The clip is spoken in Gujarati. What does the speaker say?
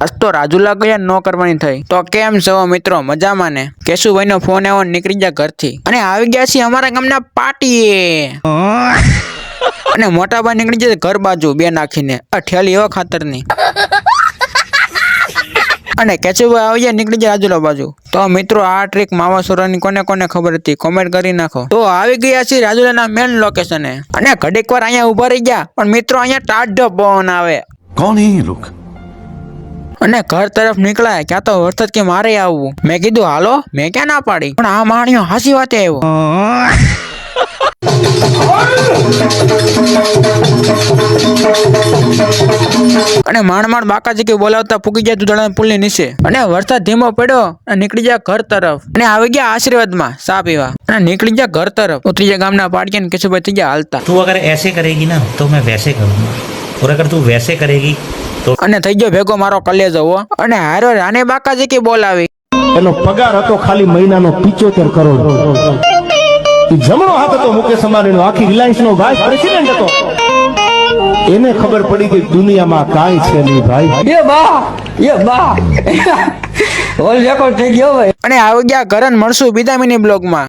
આજ તો રાજુલા ગયા નો કરવાની થઈ તો કેમ છો મિત્રો મજામાં ને કેશુભાઈ નો ફોન આવ્યો નીકળી ગયા ઘરથી અને આવી ગયા છે અમારા ગામના પાટીએ અને મોટા ભાઈ નીકળી જાય ઘર બાજુ બે નાખીને ઠેલી એવા ખાતરની અને કેશુભાઈ આવી જાય નીકળી જાય રાજુલા બાજુ તો મિત્રો આ ટ્રીક માવાસુરાની કોને કોને ખબર હતી કોમેન્ટ કરી નાખો તો આવી ગયા છે રાજુલાના મેન લોકેશને અને ઘડીક વાર અહીંયા ઉભા રહી ગયા પણ મિત્રો અહીંયા ટાઢો પવન આવે कौन है ये लोग અને ઘર તરફ નીકળાય ક્યાં તો વરસાદ કે મારે આવવું મેં કીધું હાલો મેં ક્યાં ના પાડી પણ આ માણ્યો હાસી વાતે આવ્યો અને માંડ બાકાજી કે બોલાવતા ફૂકી ગયા દુધાળા પુલની નીચે અને વરસાદ ધીમો પડ્યો અને નીકળી ગયા ઘર તરફ અને આવી ગયા આશીર્વાદમાં ચા પીવા અને નીકળી ગયા ઘર તરફ ઉતરી ગયા ગામના પાડકે ને કેશુભાઈ થઈ ગયા હાલતા तू अगर ऐसे करेगी ना तो मैं वैसे करूँगा और अगर तू वैसे करेगी तो અને થઈ ગયો ભેગો મારો કલેજો હો અને હારો રાને બાકાજી કે બોલાવી એનો પગાર હતો ખાલી મહિનાનો 75 કરોડ ઈ જમણો હાથ હતો મુકેશ અંબાણીનો આખી રિલાયન્સ નો વાઇસ પ્રેસિડેન્ટ હતો એને ખબર પડી કે દુનિયામાં કાંઈ છે નહીં ભાઈ અને આવી ગયા ઘરે મળશું બીજા મિની બ્લોગમાં